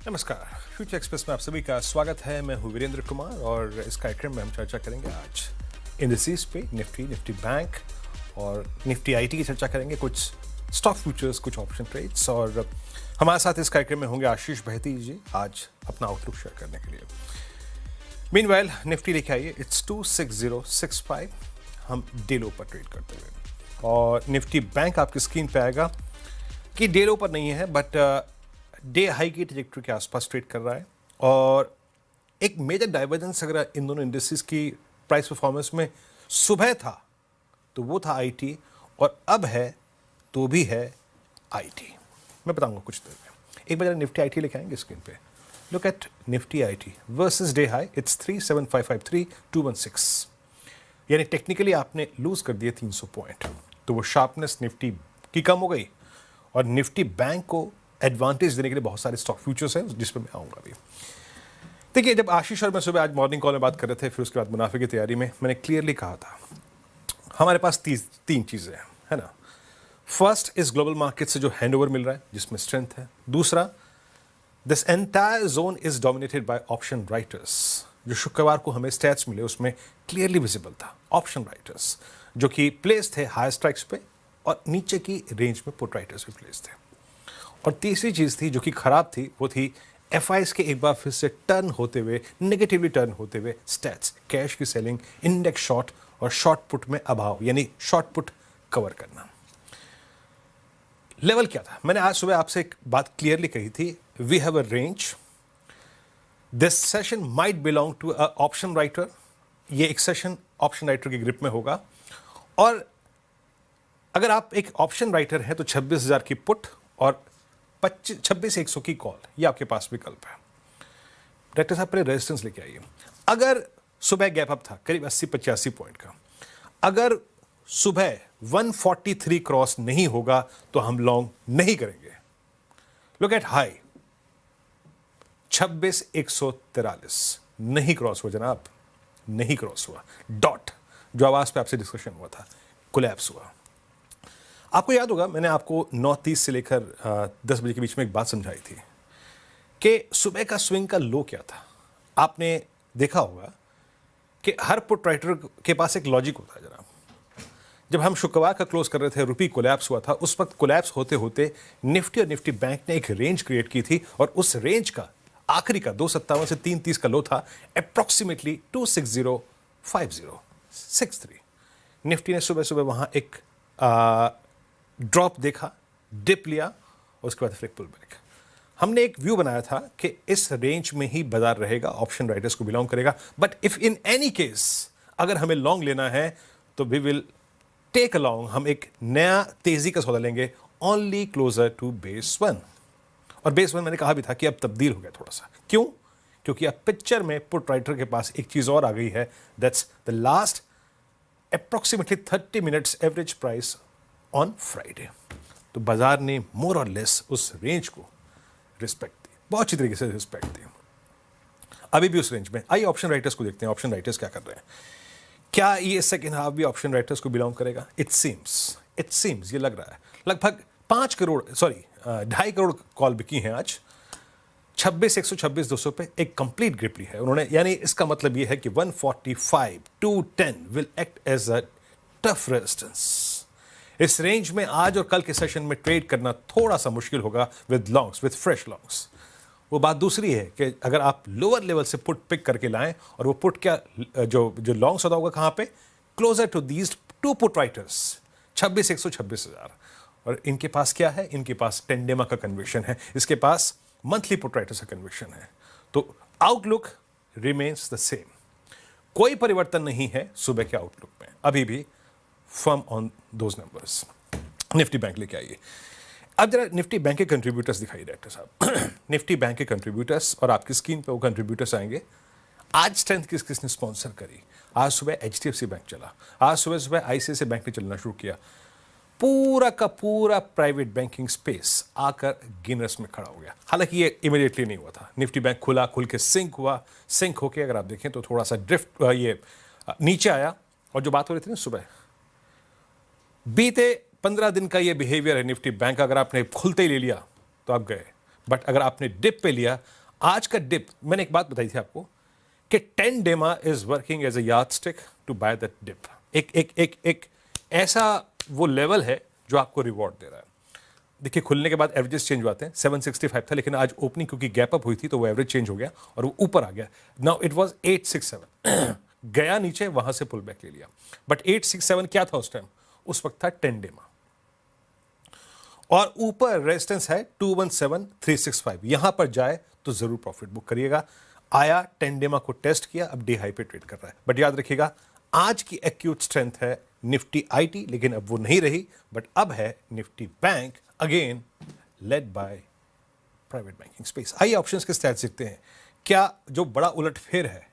नमस्कार, future express में आप सभी का स्वागत है। मैं हूं वीरेंद्र कुमार और इस कार्यक्रम में हम चर्चा करेंगे आज इंडिसेस पे, निफ्टी बैंक और निफ्टी आईटी की चर्चा करेंगे, कुछ स्टॉक फ्यूचर्स, कुछ ऑप्शन ट्रेड्स। और हमारे साथ इस कार्यक्रम में होंगे आशीष बहती जी आज अपना आउटलुक शेयर करने के लिए। मीनवाइल निफ्टी लेके आइए, इट्स 26065, हम डे लो पर ट्रेड करते हुए। और निफ्टी बैंक आपकी स्क्रीन पे आएगा कि डे लो पर नहीं है बट डे हाई की ट्रैजेक्टरी के आसपास ट्रेड कर रहा है। और एक मेजर डाइवर्जेंस अगर इन दोनों इंडस्ट्रीज की प्राइस परफॉर्मेंस में सुबह था तो वो था आईटी, और अब है तो भी है आईटी। मैं बताऊंगा कुछ देर में। एक बार निफ्टी आईटी लेके आएंगे स्क्रीन पे। Look at Nifty IT versus day high, it's 37553,216, यानी टेक्निकली आपने लूज कर दिए 300 पॉइंट। तो वो शार्पनेस निफ्टी की कम हो गई और निफ्टी बैंक को एडवांटेज देने के लिए बहुत सारे स्टॉक फ्यूचर्स हैं जिस पर मैं आऊंगा अभी। देखिए, जब आशीष और मैं सुबह आज मॉर्निंग कॉल में बात कर रहे थे, फिर उसके बाद मुनाफे की तैयारी में मैंने क्लियरली कहा था हमारे पास तीन चीज़ें हैं, है ना। फर्स्ट इज ग्लोबल मार्केट से जो हैंडओवर मिल रहा है जिसमें स्ट्रेंथ है। दूसरा, this entire zone is dominated by option writers. जो शुक्रवार को हमें स्टैट्स मिले उसमें क्लियरली विजिबल था ऑप्शन राइटर्स जो कि प्लेस थे हायर स्ट्राइक्स पे और नीचे की रेंज में पुट राइटर्स भी प्लेस थे। और तीसरी चीज़ थी जो कि खराब थी, वो थी एफआईएस के एक बार फिर से टर्न होते हुए, नेगेटिवली टर्न होते हुए स्टैट्स, कैश की सेलिंग, इंडेक्स शॉर्ट और शॉर्ट पुट में अभाव, यानी शॉर्ट पुट कवर करना। लेवल क्या था? मैंने आज सुबह आपसे एक बात क्लियरली कही थी, we have a range, this session might belong to a option writer. ये एक सेशन ऑप्शन राइटर की ग्रिप में होगा। और अगर आप एक ऑप्शन राइटर हैं तो 26,000 की पुट और 26,100 की कॉल, ये आपके पास विकल्प है। डायरेक्टर साहब पहले रेजिस्टेंस लेके आइए। अगर सुबह गैप अप था करीब 80-85 पॉइंट का, अगर सुबह 143 क्रॉस नहीं होगा तो हम लॉन्ग नहीं करेंगे। लुक एट हाई 26,143, नहीं क्रॉस हुआ जनाब, नहीं क्रॉस हुआ। डॉट जो आवाज पे आपसे डिस्कशन हुआ था, कोलैप्स हुआ। आपको याद होगा मैंने आपको 9:30 से लेकर 10 बजे के बीच में एक बात समझाई थी कि सुबह का स्विंग का लो क्या था। आपने देखा होगा कि हर पुट राइटर के पास एक लॉजिक होता है जनाब। जब हम शुक्रवार का क्लोज कर रहे थे, रुपी कोलैप्स हुआ था, उस वक्त कोलैप्स होते होते निफ्टी और निफ्टी बैंक ने एक रेंज क्रिएट की थी और उस रेंज का आखिरी का 257 से 330 का लो था अप्रॉक्सीमेटली 2605063। निफ्टी ने सुबह सुबह वहां एक ड्रॉप देखा, डिप लिया और उसके बाद फिर पुल बैक। हमने एक व्यू बनाया था कि इस रेंज में ही बाजार रहेगा, ऑप्शन राइटर्स को बिलोंग करेगा। But if in any case अगर हमें लॉन्ग लेना है तो we will take a long, हम एक नया तेजी का सौदा लेंगे ओनली क्लोजर टू बेस 1। और बेस 1 मैंने कहा भी था कि अब तब्दील हो गया थोड़ा सा। क्यों? क्योंकि अब पिक्चर में पुट राइटर के पास एक चीज और आ गई है, that's the last approximately 30 minutes average price on Friday. तो बाजार ने मोर और लेस उस रेंज को रिस्पेक्ट दी, बहुत अच्छी तरीके से रिस्पेक्ट दी। अभी भी उस रेंज में। आइए ऑप्शन राइटर्स को देखते हैं, ऑप्शन राइटर्स क्या कर रहे हैं। क्या ये सेकेंड हाफ भी ऑप्शन राइटर्स को बिलोंग करेगा? इट सीम्स ये लग रहा है। लगभग 2.5 करोड़ कॉल बिकी हैं आज। 26,126,200 पे एक कंप्लीट ग्रिप ली है उन्होंने, यानी इसका मतलब ये है कि 145 to 10 will act as a tough resistance. इस रेंज में आज और कल के सेशन में ट्रेड करना थोड़ा सा मुश्किल होगा with longs, with fresh longs. वो बात दूसरी है कि अगर आप लोअर लेवल से पुट पिक करके लाएं, और वो पुट क्या, जो लॉन्ग सौदा होगा कहां पे, closer to these two put writers 26,100, 26,000। और इनके पास क्या है? इनके पास टेंडेमा का कन्विक्शन है, इसके पास मंथली पुट राइटर्स का कन्विक्शन है। तो आउटलुक रिमेन्स द सेम, कोई परिवर्तन नहीं है सुबह के आउटलुक में, अभी भी firm on those numbers. Nifty bank लेके आइए। अब जरा निफ्टी बैंक के कंट्रीब्यूटर्स दिखाइए डायरेक्टर साहब। निफ्टी बैंक के कंट्रीब्यूटर्स, और आपकी स्क्रीन पे वो कंट्रीब्यूटर्स आएंगे। आज स्ट्रेंथ किसने स्पॉन्सर करी? आज सुबह एचडीएफसी बैंक चला, आज सुबह सुबह आईसीआईसीआई बैंक ने चलना शुरू किया। पूरा का पूरा प्राइवेट बैंकिंग स्पेस आकर गिनर्स में खड़ा हो गया। हालांकि ये इमीडिएटली नहीं हुआ था, निफ्टी बैंक खुल के सिंक हुआ, सिंक होके अगर आप देखें तो थोड़ा सा ड्रिफ्ट ये नीचे आया। और जो बात हो रही थी ना सुबह, बीते 15 दिन का ये बिहेवियर है निफ्टी बैंक का। अगर आपने खुलते ही ले लिया तो आप गए। बट अगर आपने डिप पे लिया, आज का डिप, मैंने एक बात बताई थी आपको कि 10 DEMA is working as a yardstick to buy that dip. एक ऐसा वो लेवल है जो आपको रिवॉर्ड दे रहा है। देखिए, खुलने के बाद एवरेजेस चेंज हुए हैं, 765 था, लेकिन आज ओपनिंग क्योंकि गैप अप हुई थी तो वो एवरेज चेंज हो गया और वो ऊपर आ गया। नाउ इट वाज 867 गया नीचे, वहां से पुल बैक ले लिया, बट 867 क्या था उस टाइम? उस वक्त था 10 डेमा, और ऊपर रेजिस्टेंस है 217365। यहां पर जाए तो जरूर प्रॉफिट बुक करिएगा। आया, 10 डेमा को टेस्ट किया, अब डे हाई पे ट्रेड कर रहा है। बट याद रखिएगा, आज की एक्यूट स्ट्रेंथ है निफ्टी आईटी, लेकिन अब वो नहीं रही, बट अब है Nifty bank, again led by private banking space. आइए ऑप्शंस के स्टैट्स देखते हैं। क्या जो बड़ा उलटफेर है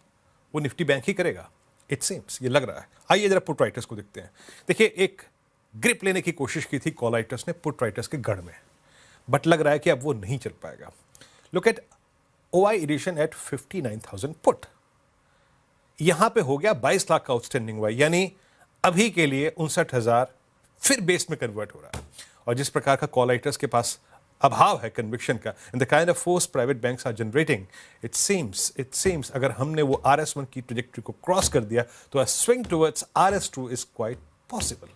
वो निफ्टी बैंक ही करेगा? इट सीम्स, ये लग रहा है। आइए जरा पुट राइटर्स को देखते हैं। देखिए, एक ग्रिप लेने की कोशिश की थी कॉल राइटर्स ने पुट राइटर्स के गढ़ में, बट लग रहा है कि अब वो नहीं चल पाएगा। Look at OI addition at 59,000 put, यहां पे हो गया 22 लाख का आउटस्टैंडिंग हुआ, यानी अभी के लिए 59,000 फिर बेस में कन्वर्ट हो रहा है। और जिस प्रकार का कॉल राइटर्स के पास अभाव है कन्विक्शन का, in the kind of force private banks are generating, it seems अगर हमने वो RS1 की ट्रेजेक्टरी को क्रॉस कर दिया तो अ swing towards RS2 is quite possible,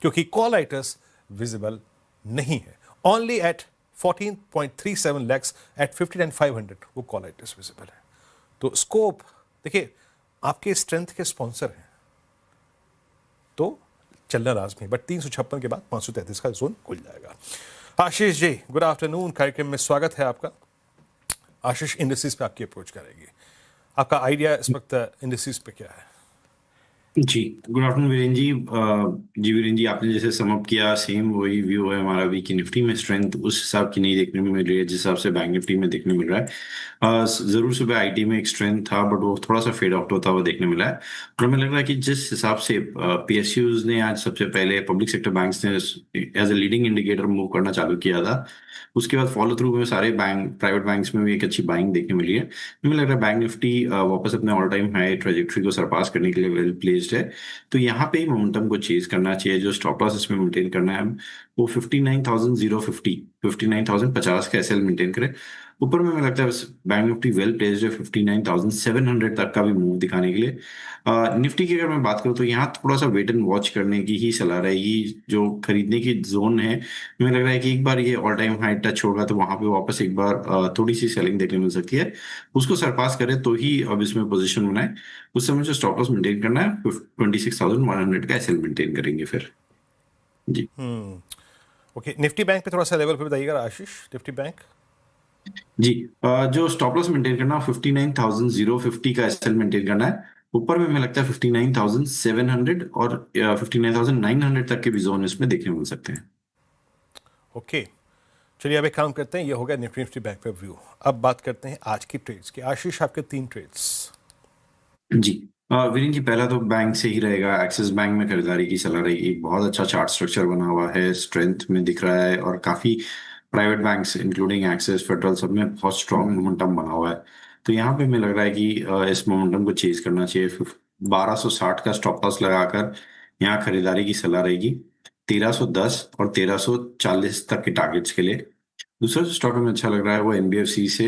क्योंकि कॉल राइटर्स विजिबल नहीं है। ओनली एट 14.37 lakhs एट 59,500 वो कॉल राइटर्स विजिबल है। तो स्कोप देखिए, आपके स्ट्रेंथ के स्पॉन्सर हैं तो चलना लाजमी, बट 356 के बाद 533 का जोन खुल जाएगा। आशीष जी, गुड आफ्टरनून, कार्यक्रम में स्वागत है आपका। आशीष इंडस्ट्रीज पे आपकी अप्रोच करेगी, आपका आइडिया इस वक्त इंडस्ट्रीज पे क्या है? जी, गुड आफ्टरनून वीरेंद्र जी। जी वीरेंद्र जी, आपने जैसे समअप किया, सेम वही व्यू है हमारा भी कि निफ्टी में स्ट्रेंथ उस हिसाब की नहीं देखने में मिल रही है जिस हिसाब से बैंक निफ्टी में देखने मिल रहा है। जरूर सुबह आईटी में एक स्ट्रेंथ था, बट वो थोड़ा सा फेड आउट होता हुआ देखने मिला है। और हमें लग रहा है कि जिस हिसाब से पीएसयूज ने आज सबसे पहले पब्लिक सेक्टर बैंक्स ने as a leading indicator move करना चालू किया था, उसके बाद फॉलो थ्रू में सारे बैंक प्राइवेट बैंक्स में भी एक अच्छी बाइंग देखने मिली है। मुझे लग रहा है बैंक निफ्टी वापस अपने ऑल टाइम हाई ट्रेजेक्टरी को सरपास करने के लिए वेल प्लेस्ड है। तो यहाँ पे ही मोमेंटम को चेज करना चाहिए। जो स्टॉप लॉस इसमें मेंटेन करना है वो 59,050 59,050 का एसएल मेंटेन करे। ऊपर में मुझे लगता है बैंक निफ्टी वेल प्लेस्ड है 59,700 तक का भी मूव दिखाने के लिए। निफ्टी की अगर मैं बात करूँ तो यहाँ थोड़ा सा वेट एंड वॉच करने की ही सलाह रहेगी। जो खरीदने की जोन है, मुझे लग रहा है कि एक बार ये ऑल टाइम हाई टच होगा तो वहां पे वापस एक बार थोड़ी सी सेलिंग देखने मिल सकती है। उसको सरपास करे तो ही अब इसमें पोजीशन बनाए। उस समय जो स्टॉप लॉस मेंटेन करना है 26,100 का एसएल मेंटेन करेंगे फिर। जी ओके, निफ्टी बैंक पे थोड़ा सा लेवल पे बताइएगा आशीष। निफ्टी बैंक जी, जो स्टॉप लॉस मेंटेन करना है 59,050 का एसएल मेंटेन करना है। ऊपर में मुझे लगता है 59,700 और 59,900 तक के भी जोन इसमें देखने मिल सकते हैं। ओके, चलिए अब एक काम करते हैं, ये हो गया निफ्टी निफ्टी बैंक पे व्यू। अब बात करते हैं आज की ट्रेड्स की। आशीष, आपके 3 ट्रेड्स। जी, वीरेंद्र जी, पहला तो बैंक से ही रहेगा। एक्सिस बैंक में खरीदारी की सलाह रहेगी। एक बहुत अच्छा चार्ट स्ट्रक्चर बना हुआ है, स्ट्रेंथ में दिख रहा है, और काफी private banks including axis, federal, सब में बहुत स्ट्रॉन्ग मोमेंटम बना हुआ है। तो यहाँ पे मुझे लग रहा है कि इस मोमेंटम को चेज करना चाहिए। 1260 का स्टॉप लॉस लगाकर यहाँ खरीदारी की सलाह रहेगी। 1310 और 1340 तक के टारगेट्स के लिए। दूसरा जो स्टॉक में अच्छा लग रहा है वो एनबीएफसी से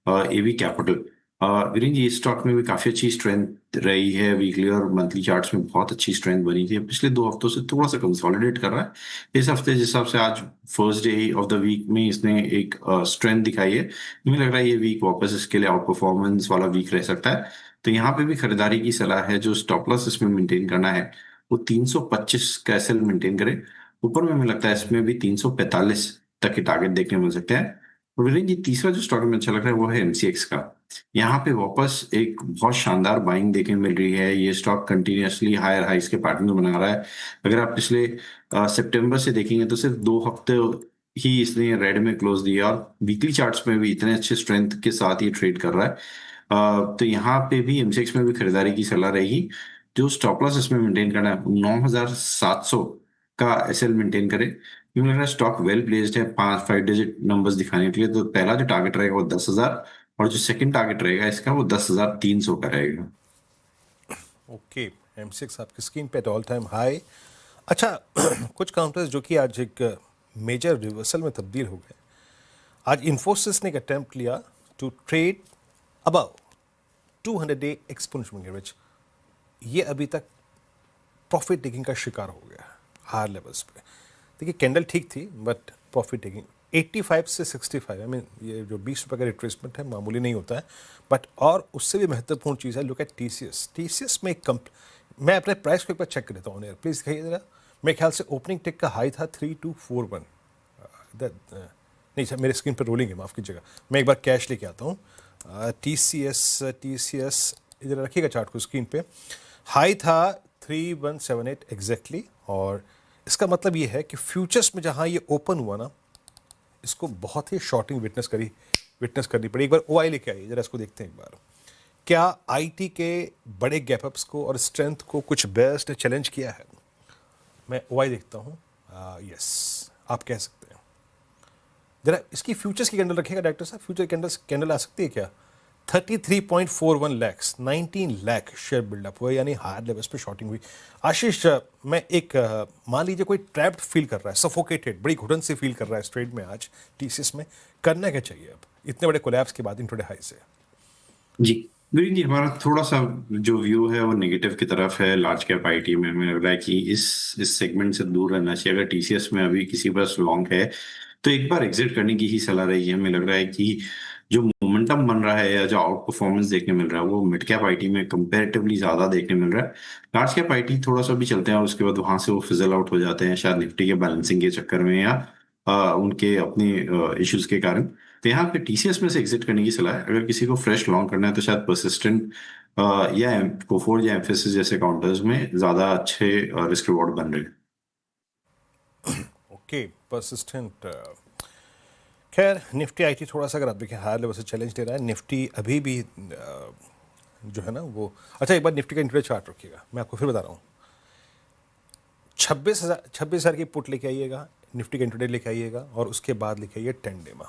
एवी कैपिटल। वीरेंद्र जी, इस स्टॉक में भी काफी अच्छी स्ट्रेंथ रही है। वीकली और मंथली चार्ट्स में बहुत अच्छी स्ट्रेंथ बनी थी। पिछले 2 हफ्तों से थोड़ा सा कंसोलिडेट कर रहा है। इस हफ्ते जिस हिसाब से आज first day of the week में इसने एक स्ट्रेंथ दिखाई है, मुझे लग रहा है ये वीक वापस इसके लिए आउट परफॉर्मेंस वाला वीक रह सकता है। तो यहाँ पे भी खरीदारी की सलाह है। जो स्टॉप लॉस इसमें मेंटेन करना है वो 325 का एसएल मेंटेन करे। ऊपर में मुझे लगता है इसमें भी 345 तक के टारगेट देखने मिल सकते हैं। और वीरेंद्र जी, तीसरा जो स्टॉक में अच्छा लग रहा है वो है एमसीएक्स का। यहाँ पे वापस एक बहुत शानदार बाइंग देखने मिल रही है। ये स्टॉक कंटिन्यूअसली हायर हाइस के पैटर्न बना रहा है। अगर आप पिछले सितंबर से देखेंगे तो सिर्फ 2 हफ्ते ही इसने रेड में क्लोज दिया, और वीकली चार्ट्स में भी इतने अच्छे स्ट्रेंथ के साथ ये ट्रेड कर रहा है। तो यहाँ पे भी एमसीएक्स में भी खरीदारी की सलाह रहेगी। जो स्टॉप लॉस इसमें मेंटेन करना है 9,700 का एसएल मेंटेन करे। क्योंकि मेरा स्टॉक वेल प्लेस्ड है 5 डिजिट नंबर्स दिखाने के लिए। तो पहला जो टारगेट रहेगा वो 10,000, और जो सेकंड टारगेट रहेगा इसका वो 10,300 का रहेगा। ओके, M6 आपकी स्क्रीन पे ऑल टाइम हाई। अच्छा कुछ काउंटर्स जो कि आज एक मेजर रिवर्सल में तब्दील हो गए। आज इन्फोसिस ने एक अटेम्प्ट लिया to trade above 200-day exponential which ये अभी तक प्रॉफिट टेकिंग का शिकार हो गया हायर लेवल्स पे। देखिए कैंडल ठीक थी बट प्रॉफिट टेकिंग 85 से 65, आई मीन ये जो 20 रुपये का रिट्रेसमेंट है मामूली नहीं होता है। बट और उससे भी महत्वपूर्ण चीज़ है, लुक एट टीसीएस में एक मैं अपने प्राइस को एक बार चेक कर लेता हूँ यार, प्लीज़ दिखाइए जरा। मेरे ख्याल से ओपनिंग टिक का हाई था 3241। नहीं सर, मेरे स्क्रीन पर रोलिंग है, माफ़ कीजिएगा, मैं एक बार कैश लेके आता हूँ। टीसीएस इधर रखिएगा चार्ट को स्क्रीन पे। हाई था 3178 एग्जैक्टली, और इसका मतलब ये है कि फ्यूचर्स में जहाँ ये ओपन हुआ ना, इसको बहुत ही शॉर्टिंग विटनेस करनी पड़ी। एक बार ओआई लेके आइए जरा, इसको देखते हैं एक बार। क्या आईटी के बड़े गैप अप्स को और स्ट्रेंथ को कुछ बेस्ट ने चैलेंज किया है? मैं ओआई देखता हूँ। यस, आप कह सकते हैं। जरा इसकी फ्यूचर्स की कैंडल रखिएगा डायरेक्टर साहब, फ्यूचर कैंडल आ सकती है क्या? 33.41 लैक्स, 19 लाख शेयर बिल्डअप हुआ, यानी हायर लेवल्स पे शॉर्टिंग हुई। आशीष, मैं एक मान लीजिए कोई ट्रैप्ड फील कर रहा है, सफोकेटेड, बड़ी घुटन से फील कर रहा है इस ट्रेड में आज टीसीएस में, करना क्या चाहिए अब इतने बड़े कोलैप्स के बाद इंट्राडे हाई से? जी वीरेंद्र जी, हमारा थोड़ा सा जो व्यू है वो नेगेटिव की तरफ है लार्ज कैप आईटी में। हमें लग रहा है कि इस सेगमेंट से दूर रहना चाहिए। अगर टीसीएस में अभी किसी पास लॉन्ग है तो एक बार एग्जिट करने की ही सलाह रही है। हमें लग रहा है कि जो मोमेंटम बन रहा है या जो आउट परफॉर्मेंस देखने मिल रहा है वो मिड कैप आईटी में कंपैरेटिवली ज्यादा देखने मिल रहा है। लार्ज कैप आईटी थोड़ा सा भी चलते हैं और उसके बाद वहां से वो फिजल आउट हो जाते हैं, शायद निफ्टी के बैलेंसिंग के चक्कर में या उनके अपने इश्यूज के कारण। तो यहाँ पे टीसीएस में से एग्जिट करने की सलाह है। अगर किसी को फ्रेश लॉन्ग करना है तो शायद परसिस्टेंट या कोफोर्ज या एम्फेसिस जैसे काउंटर्स में ज्यादा अच्छे रिस्क रिवॉर्ड बन रहे हैं। Okay, persistent. खैर निफ्टी आईटी थोड़ा सा अगर आप देखें हायर लेवल से चैलेंज दे रहा है। निफ्टी अभी भी जो है ना वो, अच्छा एक बार निफ्टी का इंट्राडे चार्ट रखिएगा, मैं आपको फिर बता रहा हूँ। 26,000 की पुट लेके आइएगा, निफ्टी का इंट्राडे लेके आइएगा, और उसके बाद लेके आइए 10 डे में।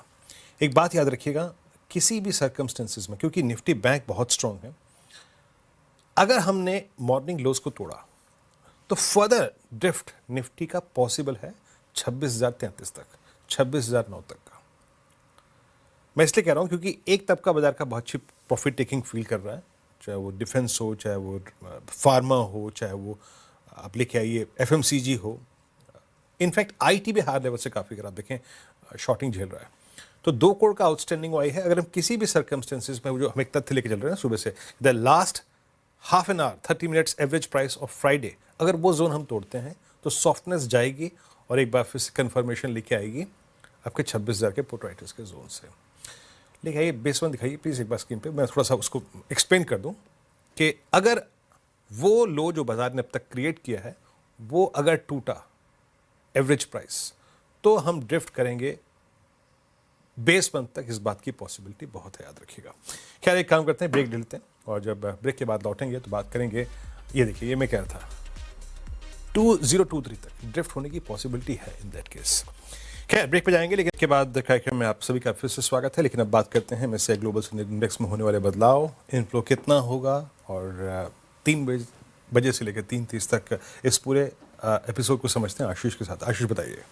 एक बात याद रखिएगा, किसी भी सर्कमस्टेंसेस में, क्योंकि निफ्टी बैंक बहुत स्ट्रांग है, अगर हमने मॉर्निंग लोज को तोड़ा तो फर्दर ड्रिफ्ट निफ्टी का पॉसिबल है 26,033 तक, 26,009 तक का। मैं इसलिए कह रहा हूं क्योंकि एक तबका बाजार का बहुत अच्छी प्रॉफिट टेकिंग फील कर रहा है, चाहे वो डिफेंस हो, चाहे वो फार्मा हो, चाहे वो आप लेके आइए एफएमसीजी हो। इनफैक्ट आईटी भी हायर लेवल से काफ़ी, अगर आप देखें, शॉर्टिंग झेल रहा है। तो 2 करोड़ का आउटस्टैंडिंग आई है। अगर हम किसी भी सर्कमस्टेंसेज में, जो हम एक तथ्य लेके चल रहे हैं सुबह से, the last half an hour 30 minutes average price of Friday, अगर वो जोन हम तोड़ते हैं तो सॉफ्टनेस जाएगी और एक बार फिर से कन्फर्मेशन लेके आएगी आपके 26,000 के पुट राइटर्स के जोन से। लेकिन आइए बेस वन दिखाइए प्लीज़ एक बार स्क्रीन पे, मैं थोड़ा सा उसको एक्सप्लेन कर दूं कि अगर वो लो जो बाजार ने अब तक क्रिएट किया है वो अगर टूटा एवरेज प्राइस, तो हम ड्रिफ्ट करेंगे बेस वन तक। इस बात की पॉसिबिलिटी बहुत है, याद रखिएगा। खैर एक काम करते हैं, ब्रेक ले लेते हैं, और जब ब्रेक के बाद लौटेंगे तो बात करेंगे। ये देखिए, ये मैं कह रहा था 2023 तक ड्रिफ्ट होने की पॉसिबिलिटी है इन दैट केस। खैर ब्रेक पे जाएंगे, लेकिन इसके बाद कार्यक्रम में आप सभी का फिर से स्वागत है। लेकिन अब बात करते हैं MSCI ग्लोबल इंडेक्स में होने वाले बदलाव, इनफ्लो कितना होगा, और 3 बजे से लेकर 3:30 तक इस पूरे एपिसोड को समझते हैं आशीष के साथ। आशीष बताइए।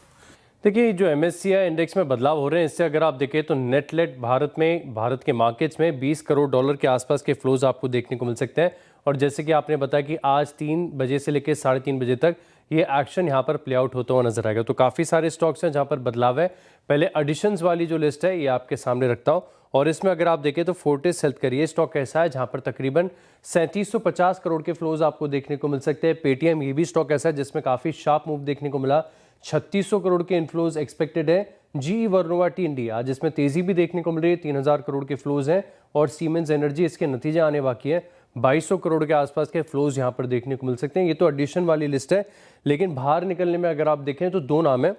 देखिए, जो MSCI इंडेक्स में बदलाव हो रहे हैं, इससे अगर आप देखें तो नेट भारत के मार्केट्स में $20 करोड़ के आसपास के फ्लोज आपको देखने को मिल सकते हैं। और जैसे कि आपने बताया कि आज 3 बजे से लेकर 3:30 बजे तक ये एक्शन यहाँ पर प्ले आउट होता हुआ नजर आएगा। तो काफ़ी सारे स्टॉक्स हैं जहाँ पर बदलाव है। पहले एडिशंस वाली जो लिस्ट है ये आपके सामने रखता हूँ, और इसमें अगर आप देखें तो फोर्टिस हेल्थ करियर स्टॉक ऐसा है जहाँ पर तकरीबन 3750 करोड़ के फ्लोज आपको देखने को मिल सकते हैं। पेटीएम ये भी स्टॉक ऐसा है जिसमें काफ़ी शार्प मूव देखने को मिला, 3600 करोड़ के इनफ्लोज एक्सपेक्टेड है। जी वर्नोवा टी इंडिया जिसमें तेजी भी देखने को मिल रही है, 3000 करोड़ के फ्लोज हैं। और सीमेंस एनर्जी, इसके नतीजे आने बाकी है, 2200 करोड़ के आसपास के फ्लोज यहां पर देखने को मिल सकते हैं। ये तो एडिशन वाली लिस्ट है, लेकिन बाहर निकलने में अगर आप देखें तो 2 नाम है।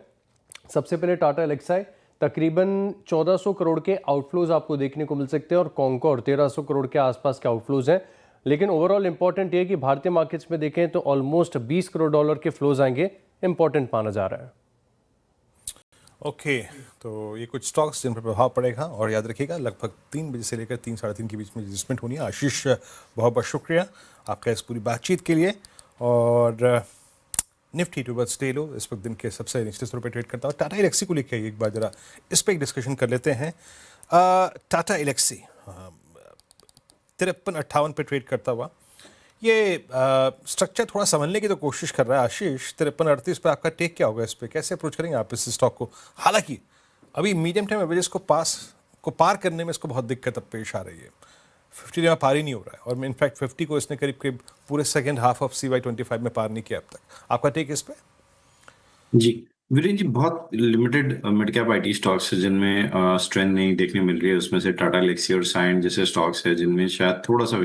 सबसे पहले टाटा एलेक्साई, तकरीबन 1400 करोड़ के आउटफ्लोज आपको देखने को मिल सकते हैं, और कॉन्कोर 1300 करोड़ के आसपास के आउटफ्लोज हैं। लेकिन ओवरऑल इंपॉर्टेंट ये है कि भारतीय मार्केट्स में देखें तो ऑलमोस्ट $20 करोड़ के फ्लोज आएंगे, इंपॉर्टेंट माना जा रहा है। ओके, तो ये कुछ स्टॉक्स जिन पर प्रभाव पड़ेगा, और याद रखिएगा लगभग 3 बजे से लेकर 3 साढ़े 3 के बीच में एडजस्टमेंट होनी है। आशीष बहुत बहुत शुक्रिया आपका इस पूरी बातचीत के लिए। और निफ्टी टू बस डे लो इस वक्त दिन के सबसे निचले स्तरों पर ट्रेड करता है। टाटा एलेक्सी को लेके आइए एक बार जरा इस पर एक डिस्कशन कर लेते हैं। टाटा एलेक्सी 53-58 पे ट्रेड करता हुआ, ये स्ट्रक्चर थोड़ा समझने की तो कोशिश कर रहा है आशीष। 53-38 पे आपका टेक क्या होगा इस पे, कैसे अप्रोच करेंगे आप इस स्टॉक को? हालांकि अभी मीडियम टर्म एवरेजेस को पार करने में इसको बहुत दिक्कत अब पेश आ रही है। 50 यहाँ पार ही नहीं हो रहा है और इनफैक्ट 50 को इसने करीब करीब पूरे सेकेंड हाफ ऑफ CY25 में पार नहीं किया अब तक। आपका टेक इस पे? जी वीरेन जी, बहुत limited mid cap IT stocks है जिनमें स्ट्रेंथ नहीं देखने मिल रही है। उसमें से टाटा एलेक्सी और साइंट जैसे स्टॉक्स है जिनमें शायद थोड़ा सा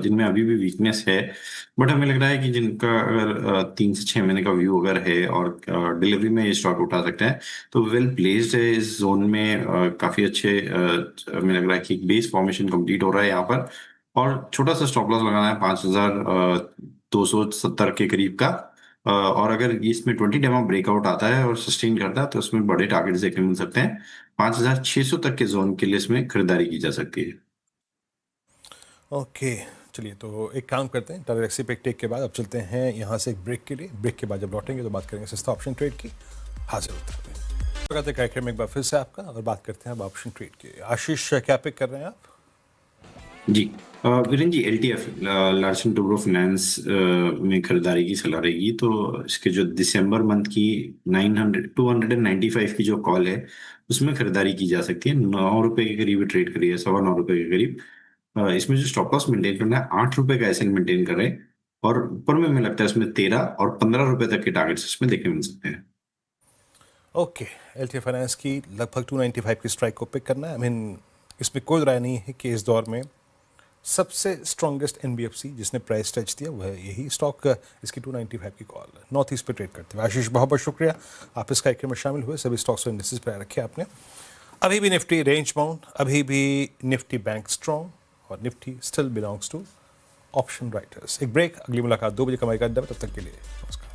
जिनमें अभी भी वीकनेस है। बट हमें लग रहा है कि जिनका अगर 3 से 6 महीने का व्यू अगर है और डिलीवरी में ये स्टॉक उठा सकते हैं तो वेल प्लेस्ड है इस जोन में। काफी अच्छे हमें लग रहा है कि बेस फॉर्मेशन कंप्लीट हो रहा है यहाँ पर और छोटा सा स्टॉप लॉस लगाना है 5270 के करीब का। और अगर इसमें 20 डेमा ब्रेकआउट आता है और सस्टेन करता है तो उसमें बड़े टारगेट्स देखने मिल सकते हैं। 5600 तक के जोन के लिए इसमें खरीदारी की जा सकती है। ओके चलिए, तो एक काम करते हैं, टाटा एलेक्सी पे एक टेक के बाद अब चलते हैं यहाँ से एक ब्रेक के लिए। ब्रेक के बाद जब लौटेंगे तो बात करेंगे सस्ता ऑप्शन ट्रेड की। हाजिर होते हैं स्वागत है कार्यक्रम में एक बार फिर से आपका और बात करते हैं अब ऑप्शन ट्रेड की। आशीष क्या पिक कर रहे हैं आप? जी वीरेन जी, LTF लार्सन टुब्रो फाइनेंस में खरीदारी की सलाह रहेगी। तो इसके जो दिसंबर मंथ की 295 की जो कॉल है उसमें खरीदारी की जा सकती है। 9 रुपए के करीब ट्रेड करी है, 9.25 के करीब। इसमें जो स्टॉप लॉस मेंटेन करना है 8 रुपए का ऐसे मेंटेन कर रहे हैं और ऊपर में हमें लगता है इसमें 13 और 15 रुपए तक के टारगेट्स इसमें देखने मिल सकते हैं। ओके, LTF फाइनेंस की लगभग 295 की स्ट्राइक को पिक करना है। आई मीन इसमें कोई राय नहीं है कि इस दौर में सबसे स्ट्रॉन्गेस्ट NBFC जिसने प्राइस टच दिया वो है यही स्टॉक। इसकी 295 की कॉल नॉर्थ ईस्ट पे ट्रेड करते हुए। आशीष बहुत बहुत शुक्रिया, आप इस कार्यक्रम में शामिल हुए। सभी स्टॉक्स और इंडेक्सेस पर रखे आपने। अभी भी निफ्टी रेंज बाउंड, अभी भी निफ्टी बैंक स्ट्रॉन्ग और Nifty still belongs to option writers. एक ब्रेक, अगली मुलाकात 2 बजे कमाई का अड्डा। तब तक के लिए नमस्कार।